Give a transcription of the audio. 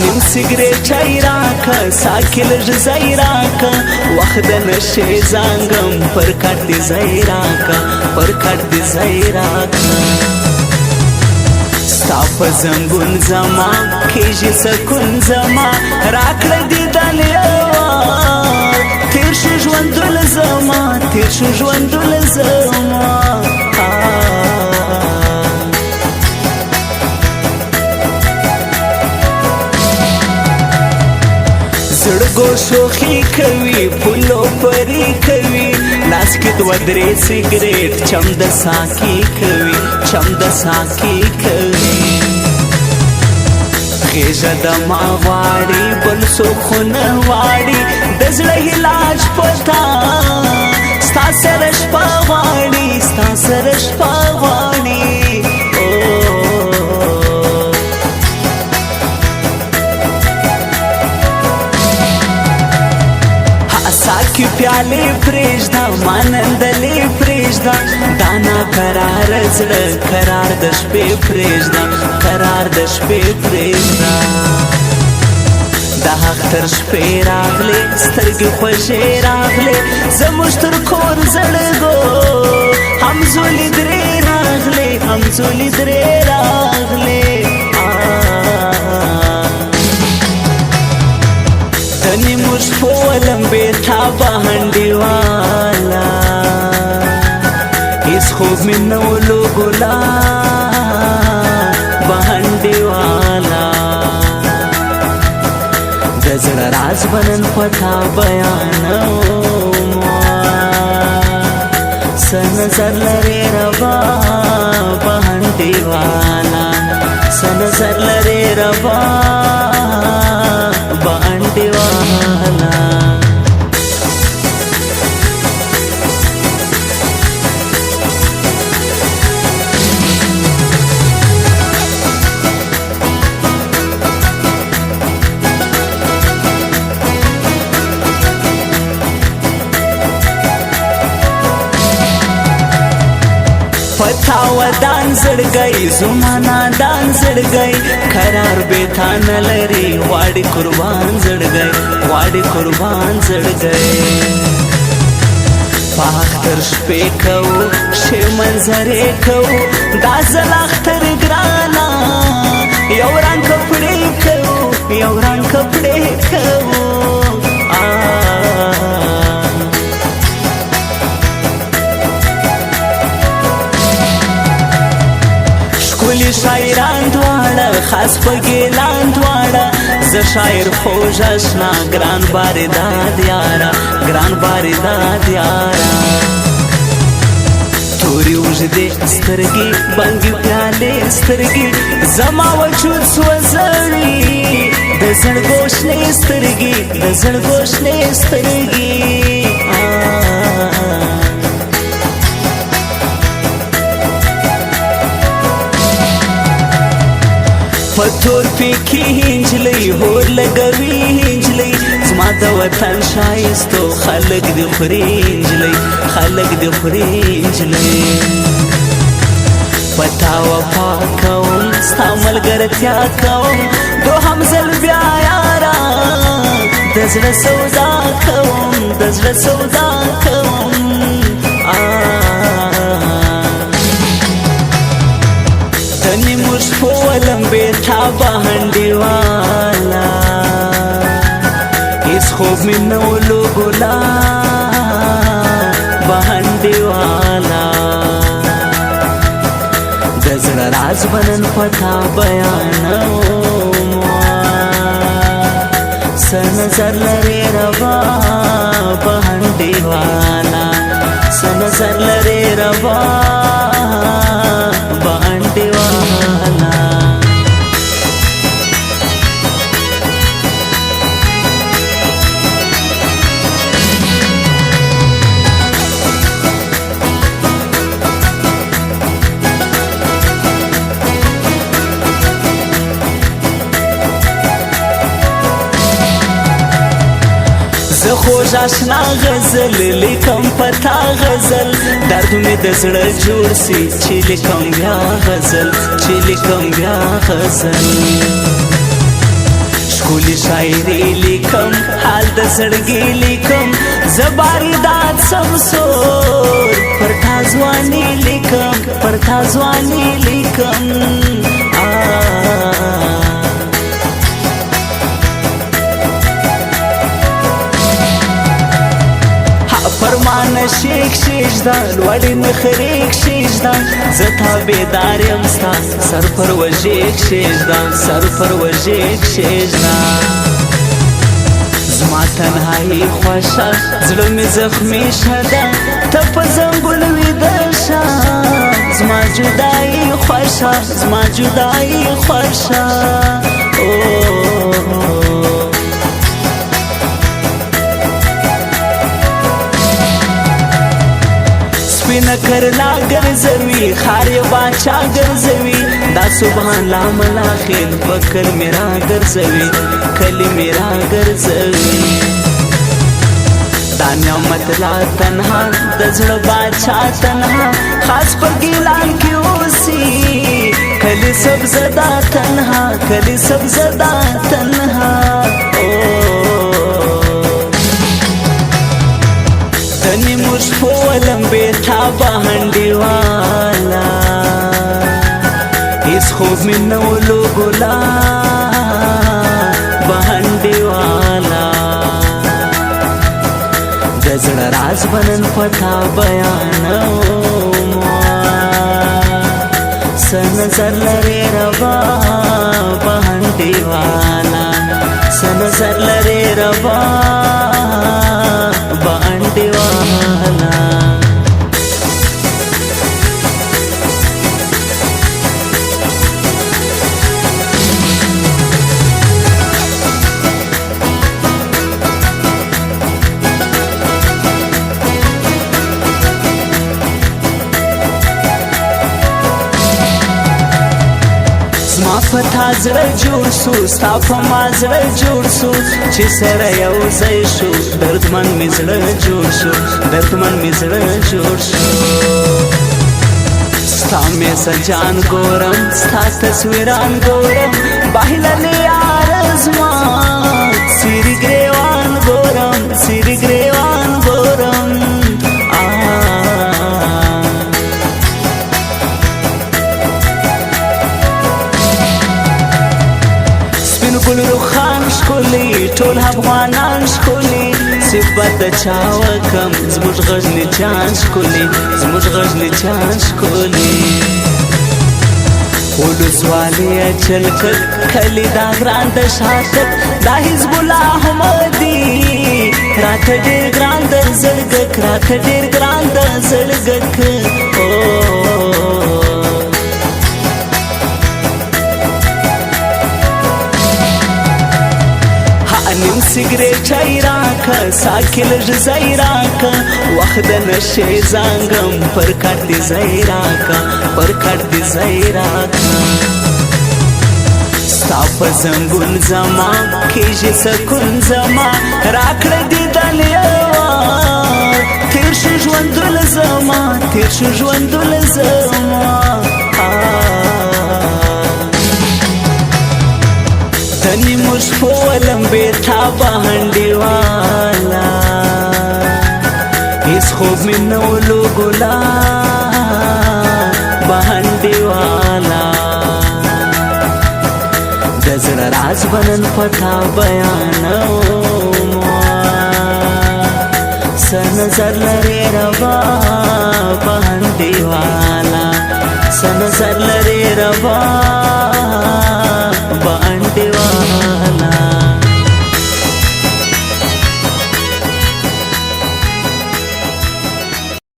نیم سیګریټ یې راکه ساکي لږ ځای راکه وخت د نشې زانګم پر کټ دې ځای راکه پر کټ دې ځای راکه ستا په زنګون زما کېږي سکون زما راکړه دیدن یوار تېر شو ژوندونه زما تېر شو ژوندونه زما زړګو شوخي کوي پلو پري کوي لاس کې دوه درې سیګریټ چم د ساکي کوي چم د ساکي کوي غېږه د ما غواړي بل څوک خو نه غواړي د زړه علاج پتا ستا سره شپه غواړي ستا سره شپه غواړي ساکی پیالی پریشدا مانندلی پریشدا دانا قرار زړه قرار د شپې پریشدا قرار د شپې پریشدا د حق تر شپې راغلې سترګې خوږې راغلې زموږ تر کور زړګو همزولې درې راغلې همزولې درې راغلې دنی مش پولم بیتا بهنډي والا هیڅ خوب مې نو لوګلا بهنډي والا د زړه راز بنن پتا بیانو سن سر لري ربا بهنډي والا سن سر لري ربا بهنډي والا پتاو دان زړګي زمانہ دان زړګي قرار بیتان لري واړي قربان زړګي واړي قربان زړګي پاک تر شپې کو شی منظرې کو دا زلاختر ګرانا یو رنگ کپڑے کو یو رنگ کپڑے کو ښکلي شاعران دواړه خاص په ګیلان دواړه زه شاعر خوږ اشنا ګران بارداد یاره ګران بارداد یاره تورې اوږدې سترګې بنګې پیالې سترګې زما وجود سوځوي د زړګو شنې سترګې د زړګو شنې سترګې پتور پیکی هنجلی هور لګوي هنجلی زما د وطن شایستو خلک دی خوري هنجلی خلک دی خوري هنجلی پتا وفا کوم ستا ملګرتیا کوم دوهم ځل بیا یارا د زړه سودا کوم د زړه سودا کوم دنی مش پولم بیتا بهنډي والا هیڅ خوب مې نو لوګلا بهنډي والا د زړه راز بنن پتا بیانو سن سر لري ربا بهنډي والا سن سر لري ربا بهنډي والا زه خوږ اشنا غزل لیکم پتا غزل درد مې د زړه جوړ سي چې لیکم بیا غزل چې لیکم بیا غزل ښکلي شاعري لیکم حال د زړګي لیکم زباري داد سمسور پر تا ځواني لیکم پر تا ځواني لیکم فرمان شیخ شیشدان لوړې نخریک شیشدان زه تابعدار یم ستا سر پر وژیک شیشدان سر پر وژیک شیشدان زما تنهایی خوښه زړه مې زخمي شده ته په زنګون ویده شه زما جدایي خوښه زما جدایي خوښه سپینه کرلا ګرځوي خار یې باچا ګرځوي دا سبحان لا ملاخین په کلمې را ګرځوي کلمې را ګرځوي دا نعمت لا تنها د زړه باچا تنها خاص په ګیلان کې اوسي کلی سبزدا تنها کلی سبزدا تنها دنی مشفو ولمبے تھا بہنڈی والا اس خوب میں نو لوگولا بہنڈی والا گزر راز بنن پتا بیانو سنظر لرے ربا بہنڈی والا سنظر لرے ربا بہنڈی والا زما پتا زړه جوړ سو ستا په ما زړه جوړ سو چې سره یو ځای شو دردمن مې زړه جوړ شو دردمن مې زړه جوړ شو ستا مې سجان ګورم ستا تصویران ګورم بهللې یار زما سیری ګریوان ګورم سیری ګریوان ګورم گل روخان شکلی ټول افغانان شکلی صفت چا وکم زموږ غزنی چان شکلی زموږ غزنی چان شکلی ولسوالۍ چلکک کلی دا ګران د شاتک دا حزب الله احمدي راته ډېر ګران د زړګک راته ډېر ګران د زړګک نیم سیګریټ راکه ساکل ځای راکه وخت د نشې زنګم پر کټ دې ځای راکه پر کټ دې ځای راکه ستا په زنګون زما کېږي سکون زما راکړه دې دلیوار تېر شو ژوندونه زما تېر شو ژوندونه زما دنی مشفو ولمبے تھا بہنڈی والا اس خوب میں نو لوگولا بہنڈی والا گزر راز بنن پتا بیانو سنظر لرے ربا بہنڈی والا سنظر لرے ربا